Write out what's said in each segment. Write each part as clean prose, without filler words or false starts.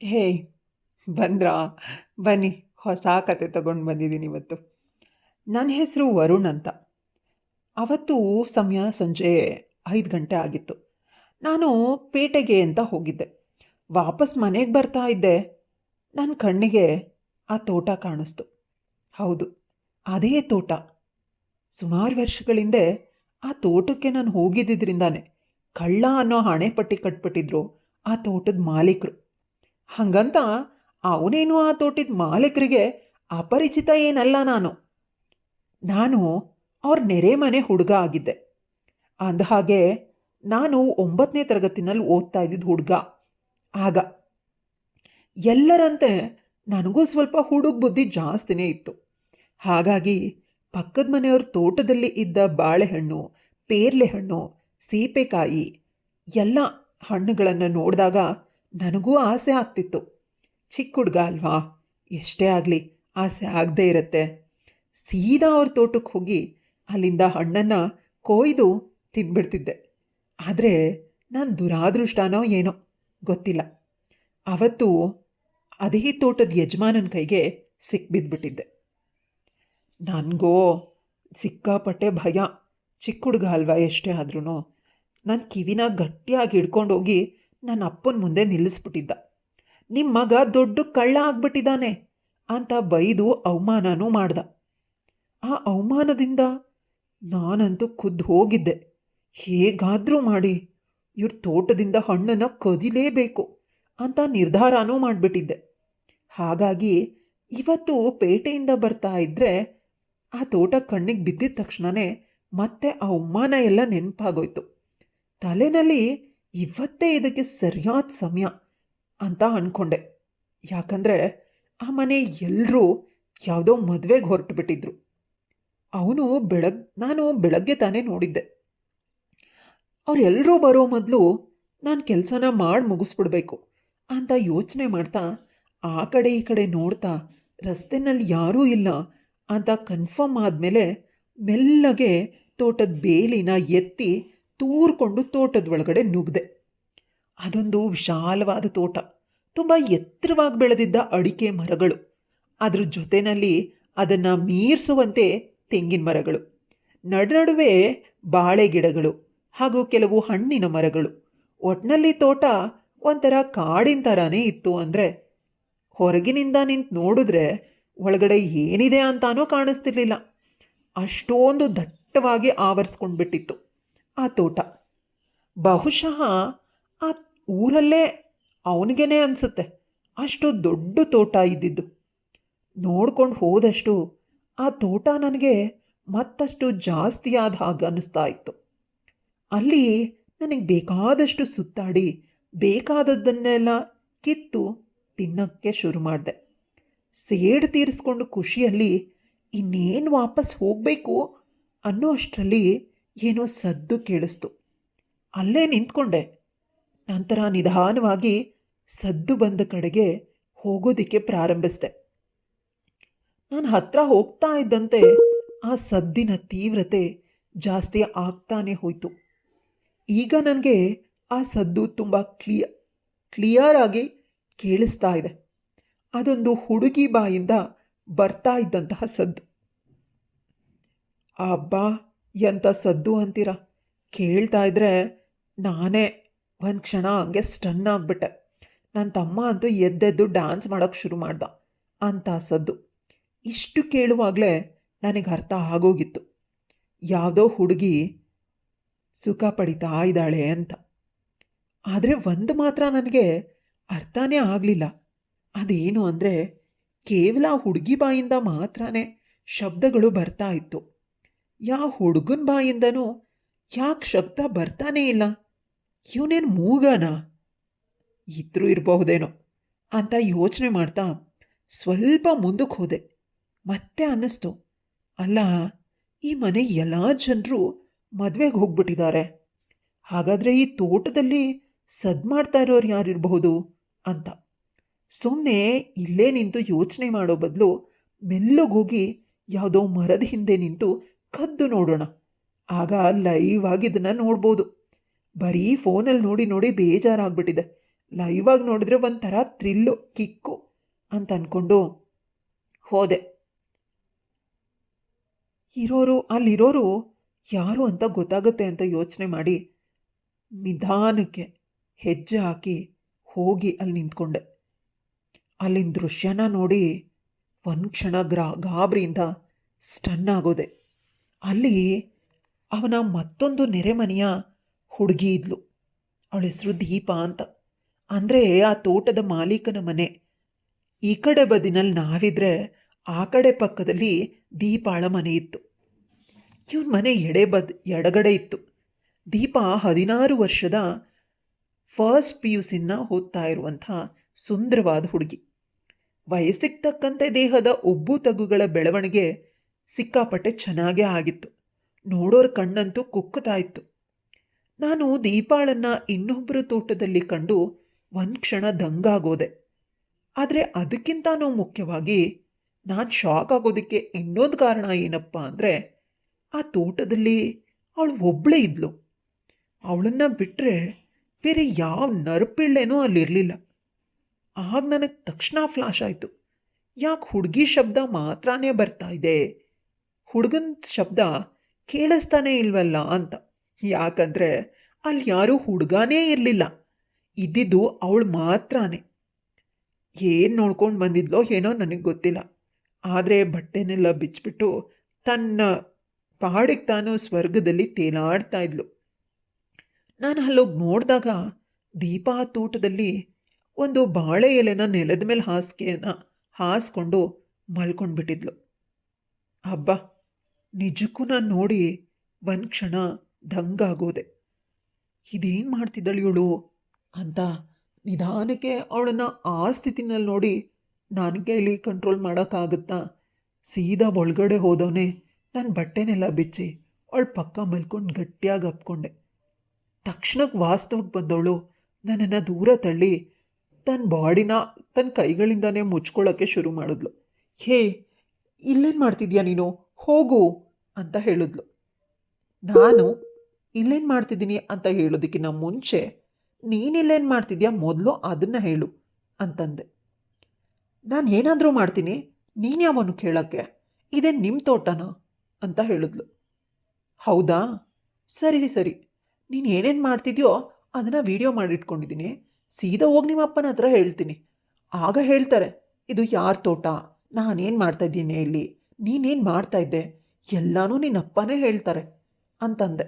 ಹೇ ಬಂದ್ರಾ? ಬನ್ನಿ, ಹೊಸ ಕತೆ ತಗೊಂಡು ಬಂದಿದ್ದೀನಿ ಇವತ್ತು. ನನ್ನ ಹೆಸರು ವರುಣ್ ಅಂತ. ಅವತ್ತು ಸಮಯ ಸಂಜೆ 5 ಗಂಟೆ ಆಗಿತ್ತು. ನಾನು ಪೇಟೆಗೆ ಅಂತ ಹೋಗಿದ್ದೆ. ವಾಪಸ್ ಮನೆಗೆ ಬರ್ತಾ ಇದ್ದೆ. ನನ್ನ ಕಣ್ಣಿಗೆ ಆ ತೋಟ ಕಾಣಿಸ್ತು. ಹೌದು, ಅದೇ ತೋಟ. ಸುಮಾರು ವರ್ಷಗಳಿಂದೆ ಆ ತೋಟಕ್ಕೆ ನಾನು ಹೋಗಿದ್ದಿದ್ರಿಂದಾನೆ ಕಳ್ಳ ಅನ್ನೋ ಹಣೆಪಟ್ಟಿ ಕಟ್ಬಿಟ್ಟಿದ್ರು ಆ ತೋಟದ ಮಾಲೀಕರು. ಹಂಗಂತ ಅವನೇನು ಆ ತೋಟದ ಮಾಲೀಕರಿಗೆ ಅಪರಿಚಿತ ಏನಲ್ಲ. ನಾನು ಅವ್ರ ನೆರೆ ಮನೆ ಹುಡುಗ ಆಗಿದ್ದೆ. ಅಂದಹಾಗೆ ನಾನು 9ನೇ ತರಗತಿನಲ್ಲಿ ಓದ್ತಾ ಇದ್ದಿದ್ದು ಹುಡುಗ. ಆಗ ಎಲ್ಲರಂತೆ ನನಗೂ ಸ್ವಲ್ಪ ಹುಡುಗ ಬುದ್ಧಿ ಜಾಸ್ತಿನೇ ಇತ್ತು. ಹಾಗಾಗಿ ಪಕ್ಕದ ಮನೆಯವ್ರ ತೋಟದಲ್ಲಿ ಇದ್ದ ಬಾಳೆಹಣ್ಣು, ಪೇರ್ಲೆ ಹಣ್ಣು, ಸೀಬೆಕಾಯಿ ಎಲ್ಲ ಹಣ್ಣುಗಳನ್ನು ನೋಡಿದಾಗ ನನಗೂ ಆಸೆ ಆಗ್ತಿತ್ತು. ಚಿಕ್ಕ ಹುಡುಗ ಅಲ್ವಾ, ಎಷ್ಟೇ ಆಗಲಿ ಆಸೆ ಆಗದೇ ಇರುತ್ತೆ. ಸೀದಾ ಅವ್ರ ತೋಟಕ್ಕೆ ಹೋಗಿ ಅಲ್ಲಿಂದ ಹಣ್ಣನ್ನು ಕೊಯ್ದು ತಿಂದ್ಬಿಡ್ತಿದ್ದೆ. ಆದರೆ ನಾನು ದುರಾದೃಷ್ಟನೋ ಏನೋ ಗೊತ್ತಿಲ್ಲ, ಅವತ್ತು ಅದೇ ತೋಟದ ಯಜಮಾನನ ಕೈಗೆ ಸಿಕ್ಬಿದ್ಬಿಟ್ಟಿದ್ದೆ. ನನಗೋ ಸಿಕ್ಕಾಪಟ್ಟೆ ಭಯ. ಚಿಕ್ಕ ಹುಡುಗ ಅಲ್ವಾ ಎಷ್ಟೇ ಆದ್ರೂ. ನನ್ನ ಕಿವಿನ ಗಟ್ಟಿಯಾಗಿ ಹಿಡ್ಕೊಂಡೋಗಿ ನನ್ನ ಅಪ್ಪನ ಮುಂದೆ ನಿಲ್ಲಿಸ್ಬಿಟ್ಟಿದ್ದ. ನಿಮ್ಮ ಮಗ ದೊಡ್ಡ ಕಳ್ಳ ಆಗ್ಬಿಟ್ಟಿದ್ದಾನೆ ಅಂತ ಬೈದು ಅವಮಾನನೂ ಮಾಡ್ದ. ಆ ಅವಮಾನದಿಂದ ನಾನಂತೂ ಖುದ್ದು ಹೋಗಿದ್ದೆ. ಹೇಗಾದರೂ ಮಾಡಿ ಇವ್ರ ತೋಟದಿಂದ ಹಣ್ಣನ್ನು ಕದಿಲೇಬೇಕು ಅಂತ ನಿರ್ಧಾರನೂ ಮಾಡಿಬಿಟ್ಟಿದ್ದೆ. ಹಾಗಾಗಿ ಇವತ್ತು ಪೇಟೆಯಿಂದ ಬರ್ತಾ ಇದ್ದರೆ ಆ ತೋಟ ಕಣ್ಣಿಗೆ ಬಿದ್ದಿದ ತಕ್ಷಣವೇ ಮತ್ತೆ ಆ ಅವಮಾನ ಎಲ್ಲ ನೆನಪಾಗೋಯ್ತು. ತಲೆನಲ್ಲಿ ಇವತ್ತೇ ಇದಕ್ಕೆ ಸರಿಯಾದ ಸಮಯ ಅಂತ ಅಂದ್ಕೊಂಡೆ. ಯಾಕಂದರೆ ಆ ಮನೆ ಎಲ್ಲರೂ ಯಾವುದೋ ಮದುವೆಗೆ ಹೊರಟು ಬಿಟ್ಟಿದ್ರು. ನಾನು ಬೆಳಗ್ಗೆ ತಾನೇ ನೋಡಿದ್ದೆ. ಅವರೆಲ್ಲರೂ ಬರೋ ಮೊದಲು ನಾನು ಕೆಲಸನ ಮಾಡಿ ಮುಗಿಸ್ಬಿಡ್ಬೇಕು ಅಂತ ಯೋಚನೆ ಮಾಡ್ತಾ ಆ ಕಡೆ ಈ ಕಡೆ ನೋಡ್ತಾ ರಸ್ತೆನಲ್ಲಿ ಯಾರೂ ಇಲ್ಲ ಅಂತ ಕನ್ಫರ್ಮ್ ಆದಮೇಲೆ ಮೆಲ್ಲಗೆ ತೋಟದ ಬೇಲಿನ ಎತ್ತಿ ತೂರ್ಕೊಂಡು ತೋಟದ ಒಳಗಡೆ ನುಗ್ದೆ. ಅದೊಂದು ವಿಶಾಲವಾದ ತೋಟ. ತುಂಬ ಎತ್ತರವಾಗಿ ಬೆಳೆದಿದ್ದ ಅಡಿಕೆ ಮರಗಳು, ಅದ್ರ ಜೊತೆಯಲ್ಲಿ ಅದನ್ನು ಮೀರಿಸುವಂತೆ ತೆಂಗಿನ ಮರಗಳು, ನಡುವೆ ಬಾಳೆ ಗಿಡಗಳು ಹಾಗೂ ಕೆಲವು ಹಣ್ಣಿನ ಮರಗಳು. ಒಟ್ಟಿನಲ್ಲಿ ತೋಟ ಒಂಥರ ಕಾಡಿನ ಥರನೇ ಇತ್ತು. ಅಂದರೆ ಹೊರಗಿನಿಂದ ನಿಂತು ನೋಡಿದ್ರೆ ಒಳಗಡೆ ಏನಿದೆ ಅಂತಾನೂ ಕಾಣಿಸ್ತಿರ್ಲಿಲ್ಲ. ಅಷ್ಟೊಂದು ದಟ್ಟವಾಗಿ ಆವರಿಸ್ಕೊಂಡ್ಬಿಟ್ಟಿತ್ತು ಆ ತೋಟ. ಬಹುಶಃ ಆ ಊರಲ್ಲೇ ಅವನಿಗೇನೆ ಅನಿಸುತ್ತೆ ಅಷ್ಟು ದೊಡ್ಡ ತೋಟ ಇದ್ದಿದ್ದು. ನೋಡ್ಕೊಂಡು ಹೋದಷ್ಟು ಆ ತೋಟ ನನಗೆ ಮತ್ತಷ್ಟು ಜಾಸ್ತಿ ಆದ ಹಾಗೆ ಅನ್ನಿಸ್ತಾ ಇತ್ತು. ಅಲ್ಲಿ ನನಗೆ ಬೇಕಾದಷ್ಟು ಸುತ್ತಾಡಿ ಬೇಕಾದದ್ದನ್ನೆಲ್ಲ ಕಿತ್ತು ತಿನ್ನೋಕ್ಕೆ ಶುರು ಮಾಡಿದೆ. ಸೇಡು ತೀರಿಸ್ಕೊಂಡು ಖುಷಿಯಲ್ಲಿ ಇನ್ನೇನು ವಾಪಸ್ ಹೋಗಬೇಕು ಅನ್ನೋ ಅಷ್ಟರಲ್ಲಿ ಏನೋ ಸದ್ದು ಕೇಳಿಸ್ತು. ಅಲ್ಲೇ ನಿಂತ್ಕೊಂಡೆ. ನಂತರ ನಿಧಾನವಾಗಿ ಸದ್ದು ಬಂದ ಕಡೆಗೆ ಹೋಗೋದಕ್ಕೆ ಪ್ರಾರಂಭಿಸಿದೆ. ನಾನು ಹತ್ರ ಹೋಗ್ತಾ ಇದ್ದಂತೆ ಆ ಸದ್ದಿನ ತೀವ್ರತೆ ಜಾಸ್ತಿ ಆಗ್ತಾನೆ ಹೋಯಿತು. ಈಗ ನನಗೆ ಆ ಸದ್ದು ತುಂಬ ಕ್ಲಿಯರ್ ಆಗಿ ಕೇಳಿಸ್ತಾ ಇದೆ. ಅದೊಂದು ಹುಡುಗಿ ಬಾಯಿಂದ ಬರ್ತಾ ಇದ್ದಂತಹ ಸದ್ದು. ಅಬ್ಬಾ, ಎಂಥ ಸದ್ದು ಅಂತೀರ. ಕೇಳ್ತಾ ಇದ್ರೆ ನಾನೇ ಒಂದು ಕ್ಷಣ ಹಂಗೆ ಸ್ಟನ್ ಆಗಿಬಿಟ್ಟೆ. ನನ್ನ ತಮ್ಮ ಅಂತೂ ಎದ್ದೆದ್ದು ಡ್ಯಾನ್ಸ್ ಮಾಡೋಕ್ಕೆ ಶುರು ಮಾಡ್ದ. ಅಂಥ ಸದ್ದು. ಇಷ್ಟು ಕೇಳುವಾಗಲೇ ನನಗೆ ಅರ್ಥ ಆಗೋಗಿತ್ತು, ಯಾವುದೋ ಹುಡುಗಿ ಸುಖ ಪಡಿತಾ ಇದ್ದಾಳೆ ಅಂತ. ಆದರೆ ಒಂದು ಮಾತ್ರ ನನಗೆ ಅರ್ಥನೇ ಆಗಲಿಲ್ಲ. ಅದೇನು ಅಂದರೆ ಕೇವಲ ಹುಡುಗಿ ಬಾಯಿಂದ ಮಾತ್ರನೇ ಶಬ್ದಗಳು ಬರ್ತಾ ಇತ್ತು. ಯಾವ ಹುಡುಗನ ಬಾಯಿಂದನೂ ಯಾಕೆ ಶಬ್ದ ಬರ್ತಾನೇ ಇಲ್ಲ? ಇವನೇನು ಮೂಗನಾ? ಇದ್ರೂ ಇರಬಹುದೇನೋ ಅಂತ ಯೋಚನೆ ಮಾಡ್ತಾ ಸ್ವಲ್ಪ ಮುಂದಕ್ಕೆ ಹೋದೆ. ಮತ್ತೆ ಅನ್ನಿಸ್ತು, ಅಲ್ಲ, ಈ ಮನೆ ಎಲ್ಲ ಜನರು ಮದುವೆಗೆ ಹೋಗ್ಬಿಟ್ಟಿದ್ದಾರೆ. ಹಾಗಾದರೆ ಈ ತೋಟದಲ್ಲಿ ಸದ್ದು ಮಾಡ್ತಾ ಇರೋರು ಯಾರಿರಬಹುದು ಅಂತ. ಸುಮ್ಮನೆ ಇಲ್ಲೇ ನಿಂತು ಯೋಚನೆ ಮಾಡೋ ಬದಲು ಮೆಲ್ಲಗೋಗಿ ಯಾವುದೋ ಮರದ ಹಿಂದೆ ನಿಂತು ಕದ್ದು ನೋಡೋಣ. ಆಗ ಲೈವ್ ಆಗಿ ಇದನ್ನು ನೋಡ್ಬೋದು. ಬರೀ ಫೋನಲ್ಲಿ ನೋಡಿ ನೋಡಿ ಬೇಜಾರಾಗ್ಬಿಟ್ಟಿದೆ. ಲೈವಾಗಿ ನೋಡಿದ್ರೆ ಒಂಥರ ಥ್ರಿಲ್ಲು, ಕಿಕ್ಕು ಅಂತ ಅಂದ್ಕೊಂಡು ಹೋದೆ. ಅಲ್ಲಿರೋರು ಯಾರು ಅಂತ ಗೊತ್ತಾಗುತ್ತೆ ಅಂತ ಯೋಚನೆ ಮಾಡಿ ನಿಧಾನಕ್ಕೆ ಹೆಜ್ಜೆ ಹಾಕಿ ಹೋಗಿ ಅಲ್ಲಿ ನಿಂತ್ಕೊಂಡೆ. ಅಲ್ಲಿನ ದೃಶ್ಯನ ನೋಡಿ ಒಂದು ಕ್ಷಣ ಗಾಬರಿಯಿಂದ ಸ್ಟನ್ ಆಗೋದೆ. ಅಲ್ಲಿ ಅವನ ಮತ್ತೊಂದು ನೆರೆಮನೆಯ ಹುಡುಗಿ ಇದ್ಲು. ಅವಳ ಹೆಸರು ದೀಪ ಅಂತ. ಅಂದರೆ ಆ ತೋಟದ ಮಾಲೀಕನ ಮನೆ. ಈ ಕಡೆ ಬದಿನಲ್ಲಿ ನಾವಿದ್ರೆ ಆ ಕಡೆ ಪಕ್ಕದಲ್ಲಿ ದೀಪಾಳ ಮನೆ ಇತ್ತು. ಇವನ ಮನೆ ಎಡಗಡೆ ಇತ್ತು. ದೀಪ 16 ವರ್ಷದ ಫಸ್ಟ್ PUCನ ಓದ್ತಾ ಇರುವಂಥ ಸುಂದರವಾದ ಹುಡುಗಿ. ವಯಸ್ಸಿಗೆ ತಕ್ಕಂತೆ ದೇಹದ ಉಬ್ಬು ತಗ್ಗುಗಳ ಬೆಳವಣಿಗೆ ಸಿಕ್ಕಾಪಟ್ಟೆ ಚೆನ್ನಾಗೇ ಆಗಿತ್ತು. ನೋಡೋರ ಕಣ್ಣಂತೂ ಕುಕ್ಕುತ್ತಾ ಇತ್ತು. ನಾನು ದೀಪಾಳನ್ನು ಇನ್ನೊಬ್ಬರ ತೋಟದಲ್ಲಿ ಕಂಡು ಒಂದು ಕ್ಷಣ ದಂಗಾಗೋದೆ. ಆದರೆ ಅದಕ್ಕಿಂತನೂ ಮುಖ್ಯವಾಗಿ ನಾನು ಶಾಕ್ ಆಗೋದಕ್ಕೆ ಇನ್ನೊಂದು ಕಾರಣ ಏನಪ್ಪ ಅಂದರೆ, ಆ ತೋಟದಲ್ಲಿ ಅವಳು ಒಬ್ಬಳೇ ಇದ್ಲು. ಅವಳನ್ನು ಬಿಟ್ಟರೆ ಬೇರೆ ಯಾವ ನರಪಿಳ್ಳೆನೂ ಅಲ್ಲಿರಲಿಲ್ಲ. ಆಗ ನನಗೆ ತಕ್ಷಣ ಫ್ಲಾಶ್ ಆಯಿತು, ಯಾಕೆ ಹುಡುಗಿ ಶಬ್ದ ಮಾತ್ರನೇ ಬರ್ತಾ ಇದೆ, ಹುಡುಗನ ಶಬ್ದ ಕೇಳಿಸ್ತಾನೇ ಇಲ್ವಲ್ಲ ಅಂತ. ಯಾಕಂದರೆ ಅಲ್ಲಿ ಯಾರೂ ಹುಡುಗನೇ ಇರಲಿಲ್ಲ, ಇದ್ದಿದ್ದು ಅವಳು ಮಾತ್ರನೇ. ಏನು ನೋಡ್ಕೊಂಡು ಬಂದಿದ್ಲೋ ಏನೋ ನನಗೆ ಗೊತ್ತಿಲ್ಲ. ಆದರೆ ಬಟ್ಟೆನೆಲ್ಲ ಬಿಚ್ಚಿಬಿಟ್ಟು ತನ್ನ ಪಾಡಿಗೆ ತಾನು ಸ್ವರ್ಗದಲ್ಲಿ ತೇಲಾಡ್ತಾ ಇದ್ಲು. ನಾನು ಅಲ್ಲೋಗಿ ನೋಡಿದಾಗ ದೀಪಾ ತೋಟದಲ್ಲಿ ಒಂದು ಬಾಳೆ ಎಲೆನ ನೆಲದ ಮೇಲೆ ಹಾಸ್ಕೊಂಡು ಮಲ್ಕೊಂಡ್ಬಿಟ್ಟಿದ್ಲು. ಹಬ್ಬ, ನಿಜಕ್ಕೂ ನಾನು ನೋಡಿ ಒಂದು ಕ್ಷಣ ದಂಗಾಗೋದೆ. ಇದೇನು ಮಾಡ್ತಿದ್ದಳು ಇವಳು ಅಂತ ನಿಧಾನಕ್ಕೆ ಅವಳನ್ನು ಆ ಸ್ಥಿತಿನಲ್ಲಿ ನೋಡಿ ನನ್ನ ಕೈಲಿ ಕಂಟ್ರೋಲ್ ಮಾಡೋಕ್ಕಾಗುತ್ತಾ ಸೀದಾ ಒಳಗಡೆ ಹೋದವನೇ ನನ್ನ ಬಟ್ಟೆನೆಲ್ಲ ಬಿಚ್ಚಿ ಅವಳ ಪಕ್ಕ ಮಲ್ಕೊಂಡು ಗಟ್ಟಿಯಾಗಿ ಅಪ್ಕೊಂಡೆ. ತಕ್ಷಣಕ್ಕೆ ವಾಸ್ತವಕ್ಕೆ ಬಂದವಳು ನನ್ನನ್ನು ದೂರ ತಳ್ಳಿ ತನ್ನ ಬಾಡಿನ ತನ್ನ ಕೈಗಳಿಂದನೇ ಮುಚ್ಕೊಳ್ಳೋಕ್ಕೆ ಶುರು ಮಾಡಿದ್ಲು. ಹೇ, ಇಲ್ಲೇನು ಮಾಡ್ತಿದ್ಯಾ ನೀನು, ಹೋಗು ಅಂತ ಹೇಳಿದ್ಲು. ನಾನು ಇಲ್ಲೇನು ಮಾಡ್ತಿದ್ದೀನಿ ಅಂತ ಹೇಳೋದಕ್ಕಿಂತ ಮುಂಚೆ ನೀನಿಲ್ಲೇನು ಮಾಡ್ತಿದ್ಯಾ ಮೊದಲು ಅದನ್ನು ಹೇಳು ಅಂತಂದೆ. ನಾನು ಏನಾದರೂ ಮಾಡ್ತೀನಿ, ನೀನು ಯಾವನು ಕೇಳೋಕ್ಕೆ, ಇದೇ ನಿಮ್ಮ ತೋಟನಾ ಅಂತ ಹೇಳಿದ್ಲು. ಹೌದಾ, ಸರಿ ಸರಿ, ನೀನು ಏನೇನು ಮಾಡ್ತಿದ್ಯೋ ಅದನ್ನು ವೀಡಿಯೋ ಮಾಡಿಟ್ಕೊಂಡಿದ್ದೀನಿ, ಸೀದಾ ಹೋಗಿ ನಿಮ್ಮ ಅಪ್ಪನ ಹತ್ರ ಹೇಳ್ತೀನಿ. ಆಗ ಹೇಳ್ತಾರೆ ಇದು ಯಾರ ತೋಟ, ನಾನೇನು ಮಾಡ್ತಾಯಿದ್ದೀನಿ ಇಲ್ಲಿ, ನೀನೇನು ಮಾಡ್ತಾಯಿದ್ದೆ, ಎಲ್ಲನೂ ನಿನ್ನ ಅಪ್ಪನೇ ಹೇಳ್ತಾರೆ ಅಂತಂದೆ.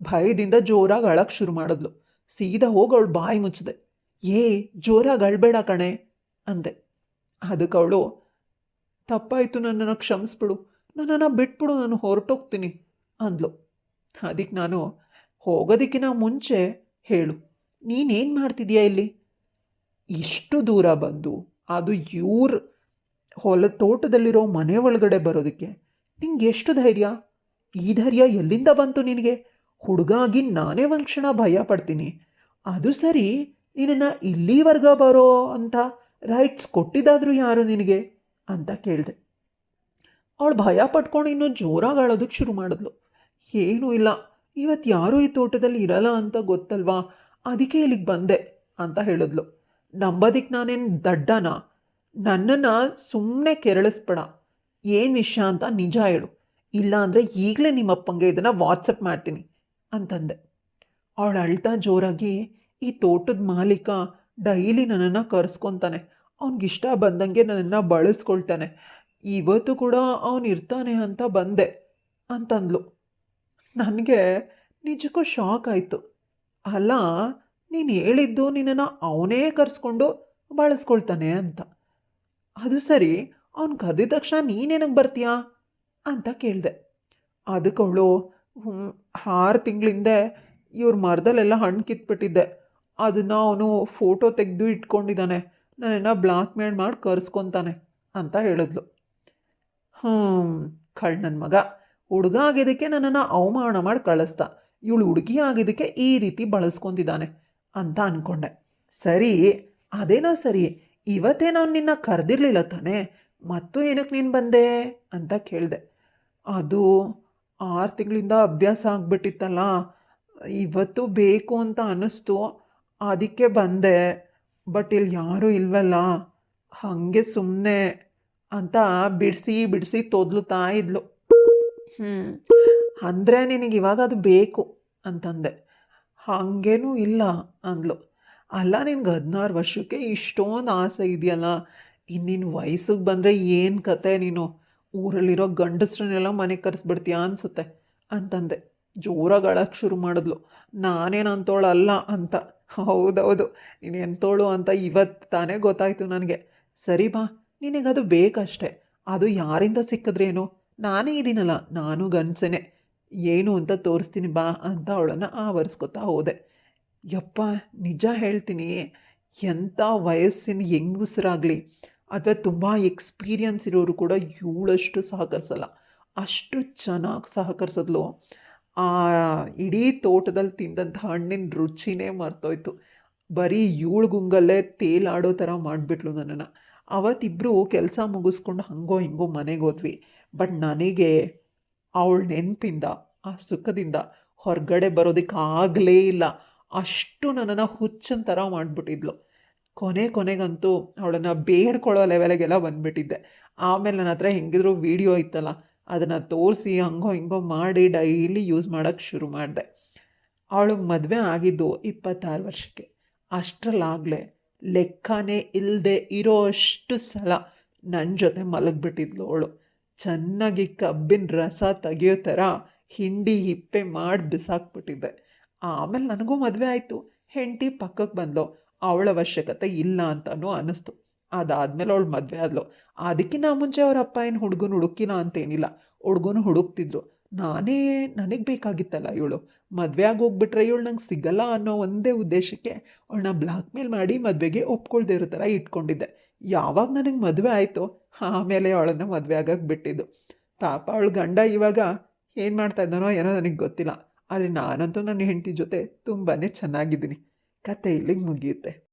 ಭಯದಿಂದ ಜೋರಾಗಿ ಅಳಕ್ಕೆ ಶುರು ಮಾಡಿದ್ಲು. ಸೀದಾ ಹೋಗಿ ಅವಳು ಬಾಯಿ ಮುಚ್ಚಿದೆ. ಜೋರಾಗಿ ಅಳಬೇಡ ಕಣೆ ಅಂದೆ. ಅದಕ್ಕೆ ಅವಳು, ತಪ್ಪಾಯಿತು, ನನ್ನನ್ನು ಕ್ಷಮಿಸ್ಬಿಡು, ನನ್ನನ್ನು ಬಿಟ್ಬಿಡು, ನಾನು ಹೊರಟೋಗ್ತೀನಿ ಅಂದ್ಲು. ಅದಕ್ಕೆ ನಾನು, ಹೋಗೋದಕ್ಕಿಂತ ಮುಂಚೆ ಹೇಳು, ನೀನೇನು ಮಾಡ್ತಿದ್ಯಾ ಇಲ್ಲಿ, ಇಷ್ಟು ದೂರ ಬಂದು ಅದು ಇವ್ರ ತೋಟದಲ್ಲಿರೋ ಮನೆ ಒಳಗಡೆ ಬರೋದಕ್ಕೆ ನಿಂಗೆ ಎಷ್ಟು ಧೈರ್ಯ, ಈ ಧೈರ್ಯ ಎಲ್ಲಿಂದ ಬಂತು ನಿನಗೆ, ಹುಡುಗಾಗಿ ನಾನೇ ಒಂದು ಕ್ಷಣ ಭಯ ಪಡ್ತೀನಿ, ಅದು ಸರಿ, ನಿನ್ನನ್ನು ಇಲ್ಲಿವರೆಗ ಬರೋ ಅಂತ ರೈಟ್ಸ್ ಕೊಟ್ಟಿದ್ದಾದರೂ ಯಾರು ನಿನಗೆ ಅಂತ ಕೇಳಿದೆ. ಅವಳು ಭಯ ಪಟ್ಕೊಂಡು ಇನ್ನೂ ಜೋರಾಗಿ ಆಳೋದಕ್ಕೆ ಶುರು ಮಾಡಿದ್ಲು. ಏನೂ ಇಲ್ಲ, ಇವತ್ತು ಯಾರೂ ಈ ತೋಟದಲ್ಲಿ ಇರಲ್ಲ ಅಂತ ಗೊತ್ತಲ್ವಾ, ಅದಕ್ಕೆ ಇಲ್ಲಿಗೆ ಬಂದೆ ಅಂತ ಹೇಳಿದ್ಲು. ನಂಬೋದಕ್ಕೆ ನಾನೇನು ದಡ್ಡನ, ನನ್ನನ್ನು ಸುಮ್ಮನೆ ಕೆರಳಿಸ್ಬೇಡ, ಏನು ವಿಷಯ ಅಂತ ನಿಜ ಹೇಳು, ಇಲ್ಲ ಅಂದರೆ ಈಗಲೇ ನಿಮ್ಮಪ್ಪಂಗೆ ಇದನ್ನು ವಾಟ್ಸಪ್ ಮಾಡ್ತೀನಿ ಅಂತಂದೆ. ಅವಳು ಅಳ್ತಾ ಜೋರಾಗಿ, ಈ ತೋಟದ ಮಾಲೀಕ ಡೈಲಿ ನನ್ನನ್ನು ಕರೆಸ್ಕೊತಾನೆ, ಅವನಿಗಿಷ್ಟ ಬಂದಂಗೆ ನನ್ನನ್ನು ಬಳಸ್ಕೊಳ್ತಾನೆ, ಇವತ್ತು ಕೂಡ ಅವನು ಇರ್ತಾನೆ ಅಂತ ಬಂದೆ ಅಂತಂದ್ಲು. ನನಗೆ ನಿಜಕ್ಕೂ ಶಾಕ್ ಆಯಿತು. ಅಲ್ಲ, ನೀನು ಹೇಳಿದ್ದು ನಿನ್ನನ್ನು ಅವನೇ ಕರೆಸ್ಕೊಂಡು ಬಳಸ್ಕೊಳ್ತಾನೆ ಅಂತ. ಅದು ಸರಿ, ಅವನು ಕರೆದಿದ ತಕ್ಷಣ ನೀನೇನಕ್ಕೆ ಬರ್ತೀಯಾ ಅಂತ ಕೇಳಿದೆ. ಅದಕ್ಕೆ ಅವಳು, 6 ತಿಂಗಳಿಂದೆ ಇವ್ರ ಮರದಲ್ಲೆಲ್ಲ ಹಣ್ಣು ಕಿತ್ಬಿಟ್ಟಿದ್ದೆ, ಅದನ್ನು ಅವನು ಫೋಟೋ ತೆಗೆದು ಇಟ್ಕೊಂಡಿದ್ದಾನೆ, ನನ್ನನ್ನು ಬ್ಲಾಕ್ ಮೇಲ್ ಮಾಡಿ ಕರೆಸ್ಕೊತಾನೆ ಅಂತ ಹೇಳಿದ್ಲು. ನನ್ನ ಮಗ, ಹುಡುಗ ಆಗಿದ್ದಕ್ಕೆ ನನ್ನನ್ನು ಅವಮಾನ ಮಾಡಿ ಕಳಿಸ್ದ, ಇವಳು ಹುಡುಗಿ ಆಗಿದ್ದಕ್ಕೆ ಈ ರೀತಿ ಬಳಸ್ಕೊತಿದ್ದಾನೆ ಅಂತ ಅಂದ್ಕೊಂಡೆ. ಸರಿ, ಅದೇನೋ ಸರಿ, ಇವತ್ತೇನೋ ನಿನ್ನ ಕರೆದಿರಲಿಲ್ಲ ತಾನೆ, ಮತ್ತು ಏನಕ್ಕೆ ನೀನು ಬಂದೆ ಅಂತ ಕೇಳಿದೆ. ಅದು 6 ತಿಂಗಳಿಂದ ಅಭ್ಯಾಸ ಆಗಿಬಿಟ್ಟಿತ್ತಲ್ಲ, ಇವತ್ತು ಬೇಕು ಅಂತ ಅನ್ನಿಸ್ತು, ಅದಕ್ಕೆ ಬಂದೆ. ಬಟ್ ಇಲ್ಲಿ ಯಾರೂ ಇಲ್ವಲ್ಲ, ಹಾಗೆ ಸುಮ್ಮನೆ ಅಂತ ಬಿಡಿಸಿ ಬಿಡಿಸಿ ತೊದ್ಲುತ್ತಾ ಇದ್ಲು. ಹ್ಞೂ, ಅಂದರೆ ನಿನಗೆ ಇವಾಗ ಅದು ಬೇಕು ಅಂತಂದೆ. ಹಾಗೇನೂ ಇಲ್ಲ ಅಂದ್ಲು. ಅಲ್ಲ, ನಿನ್ಗೆ 16 ವರ್ಷಕ್ಕೆ ಇಷ್ಟೊಂದು ಆಸೆ ಇದೆಯಲ್ಲ, ಇನ್ನಿನ್ನು ವಯಸ್ಸಿಗೆ ಬಂದರೆ ಏನು ಕತೆ ನೀನು, ಊರಲ್ಲಿರೋ ಗಂಡಸ್ರನ್ನೆಲ್ಲ ಮನೆಗೆ ಕರೆಸ್ಬಿಡ್ತೀಯಾ ಅನಿಸುತ್ತೆ ಅಂತಂದೆ. ಜೋರಾಗಿ ಅಳಕ್ಕೆ ಶುರು ಮಾಡಿದ್ಲು. ನಾನೇನು ಅಂಥೋಳಲ್ಲ ಅಂತ. ಹೌದೌದು, ನೀನು ಎಂಥೋಳು ಅಂತ ಇವತ್ತು ತಾನೇ ಗೊತ್ತಾಯಿತು ನನಗೆ. ಸರಿ ಬಾ, ನಿನಗದು ಬೇಕಷ್ಟೆ. ಅದು ಯಾರಿಂದ ಸಿಕ್ಕಿದ್ರೇನು, ನಾನೇ ಇದ್ದೀನಲ್ಲ, ನಾನು ಗಂಡಸೇನೆ, ಏನು ಅಂತ ತೋರಿಸ್ತೀನಿ ಬಾ ಅಂತ ಅವಳನ್ನು ಆವರಿಸ್ಕೊತಾ ಹೋದೆ. ಯಪ್ಪ, ನಿಜ ಹೇಳ್ತೀನಿ, ಎಂಥ ವಯಸ್ಸಿನ ಹೆಂಗಸರಾಗಲಿ ಅಥವಾ ತುಂಬ ಎಕ್ಸ್ಪೀರಿಯನ್ಸ್ ಇರೋರು ಕೂಡ ಇವಳಷ್ಟು ಸಹಕರಿಸಲ್ಲ. ಅಷ್ಟು ಚೆನ್ನಾಗಿ ಸಹಕರಿಸಿದ್ಲು. ಆ ಇಡೀ ತೋಟದಲ್ಲಿ ತಿಂದಂಥ ಹಣ್ಣಿನ ರುಚಿನೇ ಮರ್ತೋಯ್ತು. ಬರೀ ಇವಳು ಗುಂಗಲ್ಲೇ ತೇಲಾಡೋ ಥರ ಮಾಡಿಬಿಟ್ಲು ನನ್ನನ್ನು. ಅವತ್ತಿಬ್ಬರು ಕೆಲಸ ಮುಗಿಸ್ಕೊಂಡು ಹಂಗೋ ಹಿಂಗೋ ಮನೆಗೆ ಹೋದ್ವಿ. ಬಟ್ ನನಗೆ ಅವಳ ನೆನಪಿಂದ, ಆ ಸುಖದಿಂದ ಹೊರಗಡೆ ಬರೋದಕ್ಕಾಗಲೇ ಇಲ್ಲ. ಅಷ್ಟು ನನ್ನನ್ನು ಹುಚ್ಚನ ಥರ ಮಾಡಿಬಿಟ್ಟಿದ್ಲು. ಕೊನೆಗಂತೂ ಅವಳನ್ನು ಬೇಡ್ಕೊಳ್ಳೋ ಲೆವೆಲಿಗೆಲ್ಲ ಬಂದುಬಿಟ್ಟಿದ್ದೆ. ಆಮೇಲೆ ನನ್ನ ಹತ್ರ ಹೆಂಗಿದ್ರು ವೀಡಿಯೋ ಇತ್ತಲ್ಲ, ಅದನ್ನು ತೋರಿಸಿ ಹಂಗೋ ಹಿಂಗೋ ಮಾಡಿ ಡೈಲಿ ಯೂಸ್ ಮಾಡೋಕ್ಕೆ ಶುರು ಮಾಡಿದೆ. ಅವಳಿಗೆ ಮದುವೆ ಆಗಿದ್ದು 26 ವರ್ಷಕ್ಕೆ. ಅಷ್ಟರಲ್ಲಾಗಲೇ ಲೆಕ್ಕನೇ ಇಲ್ಲದೆ ಇರೋ ಅಷ್ಟು ಸಲ ನನ್ನ ಜೊತೆ ಮಲಗಿಬಿಟ್ಟಿದ್ಲು ಅವಳು. ಚೆನ್ನಾಗಿ ಕಬ್ಬಿನ ರಸ ತೆಗಿಯೋ ಥರ ಹಿಂಡಿ ಹಿಪ್ಪೆ ಮಾಡಿ ಬಿಸಾಕ್ಬಿಟ್ಟಿದ್ದೆ. ಆಮೇಲೆ ನನಗೂ ಮದುವೆ ಆಯಿತು. ಹೆಂಡತಿ ಪಕ್ಕಕ್ಕೆ ಬಂದಳು. ಅವಳ ಅವಶ್ಯಕತೆ ಇಲ್ಲ ಅಂತಲೂ ಅನ್ನಿಸ್ತು. ಅದಾದಮೇಲೆ ಅವಳು ಮದುವೆ ಆದಳು. ಅದಕ್ಕಿಂತ ಮುಂಚೆ ಅವ್ರ ಅಪ್ಪ ಏನು ಹುಡುಗನ ಹುಡುಕಿಲ್ಲ ಅಂತೇನಿಲ್ಲ, ಹುಡುಗನ ಹುಡುಕ್ತಿದ್ರು. ನನಗೆ ಬೇಕಾಗಿತ್ತಲ್ಲ ಇವಳು. ಮದುವೆ ಆಗಿ ಹೋಗ್ಬಿಟ್ರೆ ಇವಳು ನಂಗೆ ಸಿಗಲ್ಲ ಅನ್ನೋ ಒಂದೇ ಉದ್ದೇಶಕ್ಕೆ ಅವಳನ್ನ ಬ್ಲ್ಯಾಕ್ ಮೇಲ್ ಮಾಡಿ ಮದುವೆಗೆ ಒಪ್ಕೊಳ್ದೇ ಇರೋ ಥರ ಇಟ್ಕೊಂಡಿದ್ದೆ. ಯಾವಾಗ ನನಗೆ ಮದುವೆ ಆಯಿತೋ ಆಮೇಲೆ ಅವಳನ್ನು ಮದುವೆ ಆಗಕ್ಕೆ ಬಿಟ್ಟಿದ್ದು. ಪಾಪ ಅವಳ ಗಂಡ ಇವಾಗ ಏನು ಮಾಡ್ತಾ ಇದ್ದಾನೋ ಏನೋ ನನಗೆ ಗೊತ್ತಿಲ್ಲ. ಆದರೆ ನಾನಂತೂ ನನ್ನ ಹೆಂಡತಿ ಜೊತೆ ತುಂಬಾ ಚೆನ್ನಾಗಿದ್ದೀನಿ. ಕತೆ ಇಲ್ಲಿಗೆ ಮುಗಿಯುತ್ತೆ.